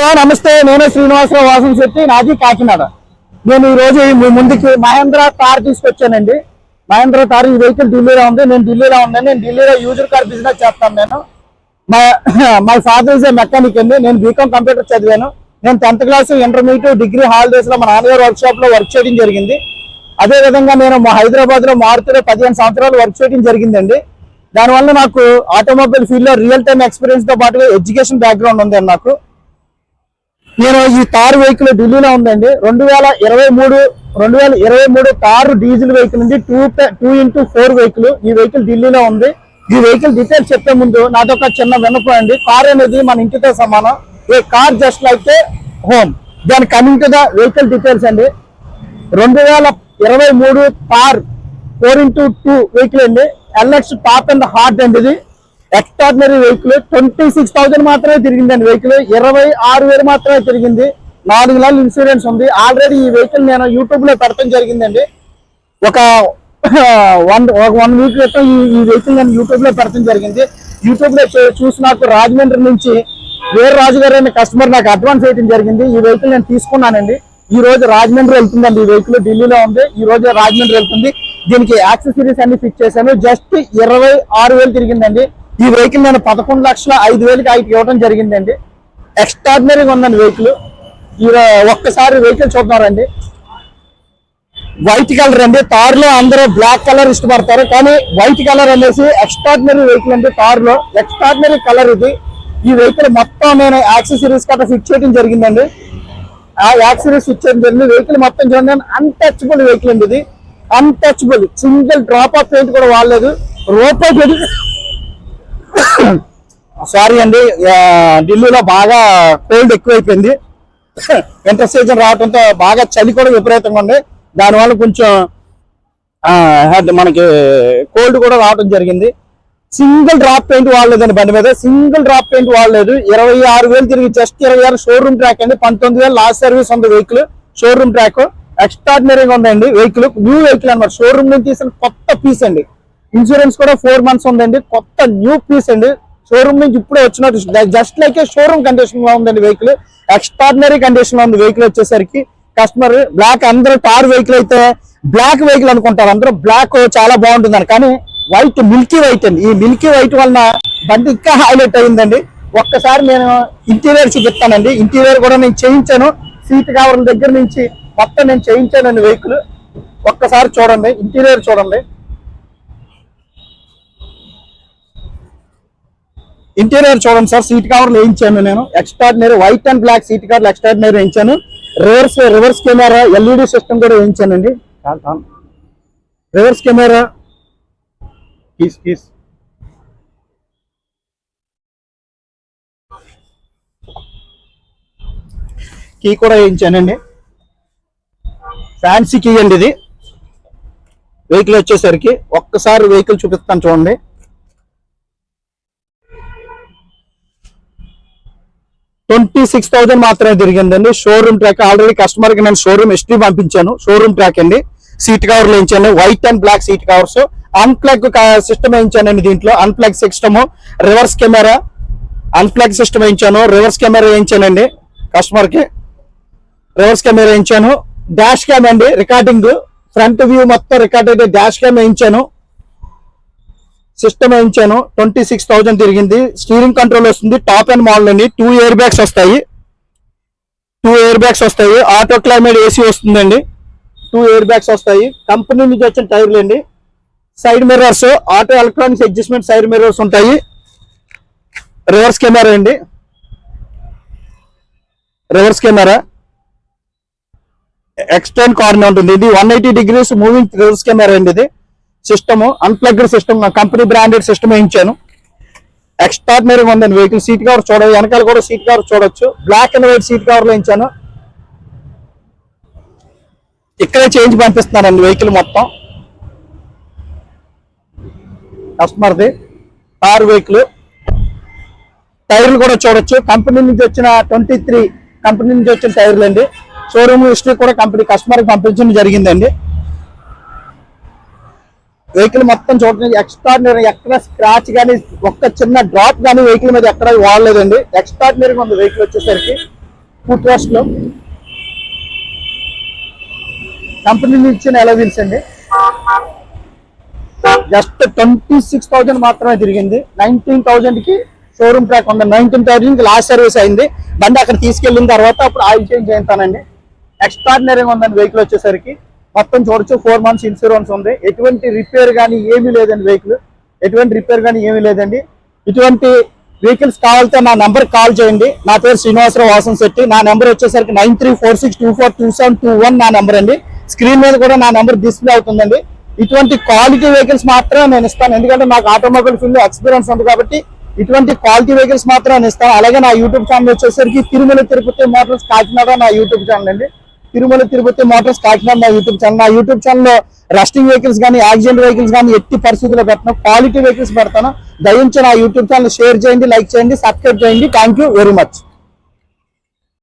Hello నమస్తే, నేను శ్రీనివాసరావు వాసంశెట్టి, నాది కాకినాడ. నేను ఈ రోజు మీ ముందుకి మహేంద్ర కార్ తీసుకొచ్చానండి. మహేంద్ర కార్ ఈ వెహికల్ ఢిల్లీలో ఉంది. నేను ఢిల్లీలో యూజర్ కార్ బిజినెస్ చేస్తాను. నేను my father is a mechanic అండి. నేను బీకామ్ కంప్యూటర్ చదివాను. నేను 10th class, intermediate, degree holidays లో మా నాన్నగారు వర్క్ షాప్ లో వర్క్ చేయడం జరిగింది. అదే విధంగా నేను హైదరాబాద్ లో మారుతిలో 15 సంవత్సరాలు వర్క్ చేయడం జరిగిందండి. దానివల్ల నాకు ఆటోమొబైల్ ఫీల్డ్ లో రియల్ టైమ్ ఎక్స్పీరియన్స్ తో పాటు ఎడ్యుకేషన్ బ్యాక్గ్రౌండ్ ఉందండి నాకు. నేను ఈ కారు వెహికల్ ఢిల్లీలో ఉందండి. 2023 కారు డీజిల్ వెహికల్ ఉంది. 2x4 vehicle. ఈ వెహికల్ ఢిల్లీలో ఉంది. ఈ వెహికల్ డీటెయిల్స్ చెప్పే ముందు నాదొక చిన్న విన్నపం అండి. కార్ అనేది మన ఇంటితో సమానం. A car just like a home. దాని coming to the vehicle details అండి. 2023 కార్ 4x2 వెహికల్ అండి. LX టాప్ అండ్ హార్ట్ అండి. ఇది ఎక్స్ట్రాడినరీ వెహికల్. 26,000 మాత్రమే తిరిగిందండి. వెహికల్ 26,000 మాత్రమే తిరిగింది. 4 నెలలు ఇన్సూరెన్స్ ఉంది. ఆల్రెడీ ఈ వెహికల్ నేను యూట్యూబ్ లో పెట్టడం జరిగిందండి. ఒక 1 వీక్ క్రితం ఈ వెహికల్ నేను యూట్యూబ్ లో పెట్టడం జరిగింది. యూట్యూబ్ లో చూసి నాకు రాజమండ్రి నుంచి వీర్రాజు గారు అనే కస్టమర్ నాకు అడ్వాన్స్ వేయడం జరిగింది. ఈ వెహికల్ నేను తీసుకున్నానండి. ఈ రోజు రాజమండ్రి వెళ్తుందండి. ఈ వెహికల్ ఢిల్లీలో ఉంది. ఈ రోజు రాజమండ్రి వెళ్తుంది. దీనికి యాక్సెసరీస్ అన్ని ఫిక్స్ చేశాను. జస్ట్ 26,000 తిరిగిందండి. ఈ వెహికల్ నేను 11,05,000కి ఇవ్వడం జరిగిందండి. ఎక్స్ట్రాడినరీగా ఉందండి వెహికల్. ఒక్కసారి వెహికల్ చూద్దారండి. వైట్ కలర్ అండి. తార్ లో అందరూ బ్లాక్ కలర్ ఇష్టపడతారు, కానీ వైట్ కలర్ అనేసి ఎక్స్ట్రాడినరీ వెహికల్ అండి. తార్ లో ఎక్స్ట్రాడినరీ కలర్ ఇది. ఈ వెహికల్ మొత్తం నేను యాక్సెసరీస్ కట్ట ఫిక్స్ చేయడం జరిగిందండి. ఆ యాక్సెసరీస్ ఫిక్స్ చేయడం జరిగింది. వెహికల్ మొత్తం చూడండి, అన్టచబుల్ వెహికల్ అండి. ఇది untouchable. Single drop of paint కూడా వాడలేదు. రూపాయి సారీ అండి, ఢిల్లీలో బాగా కోల్డ్ ఎక్కువైపోయింది. వింటర్ సీజన్ రావడంతో బాగా చలి కూడా విపరీతంగా ఉంది. దానివల్ల కొంచెం మనకి కోల్డ్ కూడా రావడం జరిగింది. సింగిల్ డ్రాప్ పెయింట్ వాడలేదండి బండి మీద. సింగిల్ డ్రాప్ పెయింట్ వాడలేదు. 26,000 తిరిగి జస్ట్ 26 షోరూమ్ ట్రాక్ అండి. 19,000 లాస్ట్ సర్వీస్ ఉంది వెహికల్. షోరూమ్ ట్రాక్ ఎక్స్ట్రాడినరీగా ఉందండి వెహికల్. న్యూ వెహికల్ అనమాట. షోరూమ్ నుంచి తీసిన కొత్త పీస్ అండి. ఇన్సూరెన్స్ కూడా 4 months ఉందండి. కొత్త న్యూ పీస్ అండి. షోరూమ్ నుంచి ఇప్పుడే వచ్చినట్టు జస్ట్ లైక్ షోరూమ్ కండిషన్ లో ఉందండి వెహికల్. ఎక్స్ట్రాడినరీ కండిషన్ లో ఉంది వెహికల్. వచ్చేసరికి కస్టమర్ బ్లాక్, అందరూ కార్ వెహికల్ అయితే బ్లాక్ వెహికల్ అనుకుంటారు అందరూ. బ్లాక్ చాలా బాగుంటుందని, కానీ వైట్, మిల్కీ వైట్ అండి. ఈ మిల్కీ వైట్ వలన బండి ఇంకా హైలైట్ అయిందండి. ఒక్కసారి నేను ఇంటీరియర్ చూపిస్తానండి. ఇంటీరియర్ కూడా నేను చేయించాను. సీట్ కవర్ల దగ్గర నుంచి మొత్తం నేను చేయించానండి వెహికల్. ఒక్కసారి చూడండి, ఇంటీరియర్ చూడండి. ఇంటీరియర్ చూడండి సార్. సీట్ కవర్లు వేయించాను నేను. Extraordinary white and black seat కవర్లు ఎక్స్ట్రాడినరీ వేయించాను. రివర్స్ కెమెరా LED సిస్టమ్ కూడా వేయించానండి. రివర్స్ కెమెరా కీ కూడా వేయించానండి. ఫ్యాన్సీ కీ అండి ఇది. వెహికల్ వచ్చేసరికి ఒక్కసారి వెహికల్ చూపిస్తాను చూడండి. $26,000 మాత్రమే తిరిగిందండి. Showroom track. ఆల్రెడీ కస్టమర్ కి నేను షోరూమ్ హిస్టరీ పంపించాను. షోరూమ్ ట్రాక్ అండి. సీట్ కవర్లు వేయించాను. White and black seat covers. Unplug system వేయించానండి. దీంట్లో unplug system, reverse camera, unplug system వేయించాను. రివర్స్ కెమెరా వేయించానండి కస్టమర్ కి. రివర్స్ కెమెరా వేయించాను. డాష్ క్యామ్ అండి, రికార్డింగ్. ఫ్రంట్ వ్యూ మొత్తం రికార్డ్ అయితే డాష్ క్యామ్ వేయించాను. సిస్టమ్ వేయించాను. 26,000 తిరిగింది. స్టీరింగ్ కంట్రోల్ వస్తుంది. టాప్ అండ్ మోడల్ అండి. 2 ఎయిర్ బ్యాగ్స్ వస్తాయి. ఆటో క్లైమేట్ AC వస్తుందండి. 2 ఎయిర్ బ్యాగ్స్ వస్తాయి. కంపెనీ నుంచి వచ్చిన టైర్లు అండి. Side mirrors, auto electronics adjustment side mirrors ఉంటాయి. రివర్స్ కెమెరా అండి. రివర్స్ కెమెరా ఎక్స్టర్న్ కార్నర్ ఉంటుంది. ఇది 180 degrees మూవింగ్ రివర్స్ కెమెరా అండి. ఇది system unplugged system, company branded system వేయించాను. ఎక్స్ట్రాడినరీగా ఉందండి వెహికల్. సీట్ కవర్ చూడవచ్చు, వెనకాల కూడా సీట్ కవర్ చూడొచ్చు. బ్లాక్ అండ్ వైట్ సీట్ కవర్లు వేయించాను. ఇక్కడే చేంజ్ పంపిస్తున్నానండి వెహికల్ మొత్తం. కస్టమర్ది కార్ వెహికల్. టైర్లు కూడా చూడొచ్చు. కంపెనీ నుంచి వచ్చిన 23 కంపెనీ నుంచి వచ్చిన టైర్లు అండి. షోరూమ్ హిస్టరీ కూడా కంపెనీ కస్టమర్కి పంపించడం జరిగిందండి. వెహికల్ మొత్తం చూడడానికి ఎక్స్ట్రాడినరీ. ఎక్కడ స్క్రాచ్ కానీ ఒక్క చిన్న డ్రాప్ కానీ వెహికల్ మీద ఎక్కడ వాడలేదండి. ఎక్స్ట్రాడినరీగా ఉంది వెహికల్ వచ్చేసరికి. ఫుట్ రెస్ట్ లో కంపెనీ ఇచ్చిన ఎలా వీల్స్ అండి. జస్ట్ 26,000 మాత్రమే తిరిగింది. 19,000 కి షోరూమ్ ట్రాక్ ఉంది. 19,000 కి లాస్ట్ సర్వీస్ అయింది. బండి అక్కడ తీసుకెళ్ళిన తర్వాత అప్పుడు ఆయిల్ చేంజ్ చేస్తానండి. ఎక్స్ట్రాడినరీగా ఉందండి వెహికల్ వచ్చేసరికి. మొత్తం చూడొచ్చు 4 months ఇన్సూరెన్స్ ఉంది. ఎటువంటి రిపేర్ కానీ ఏమీ లేదండి వెహికల్. ఎటువంటి రిపేర్ కానీ ఏమీ లేదండి. ఇటువంటి వెహికల్స్ కావాలంటే నా నెంబర్ కాల్ చేయండి. నా పేరు శ్రీనివాసరావు వాసంశెట్టి. నా నెంబర్ వచ్చేసరికి 9346242721 నా నెంబర్ అండి. స్క్రీన్ మీద కూడా నా నెంబర్ డిస్ప్లే అవుతుందండి. ఇటువంటి క్వాలిటీ వెహికల్స్ మాత్రమే నేను ఇస్తాను. ఎందుకంటే నాకు ఆటోమొబైల్ ఫీల్డ్ ఎక్స్పీరియన్స్ ఉంది కాబట్టి ఇటువంటి క్వాలిటీ వెహికల్స్ మాత్రమే నేను ఇస్తాను. అలాగే నా యూట్యూబ్ ఛానల్ వచ్చేసరికి తిరుమల తిరుపతి మోటార్స్ కాకినాడ నా యూట్యూబ్ ఛానల్ అండి. తిరుమల తిరుపతి మోటార్స్ కాకినాడ నా యూట్యూబ్ ఛానల్. నా యూట్యూబ్ ఛానల్లో రస్టింగ్ వెహికల్స్ కానీ యాక్సిడెంట్ వెహికల్స్ కానీ ఎట్టి పరిస్థితుల్లో పెట్టను. క్వాలిటీ వెహికల్స్ పెడతాను. దయించి నా యూట్యూబ్ ఛానల్ షేర్ చేయండి, లైక్ చేయండి, సబ్స్క్రైబ్ చేయండి. Thank you very much.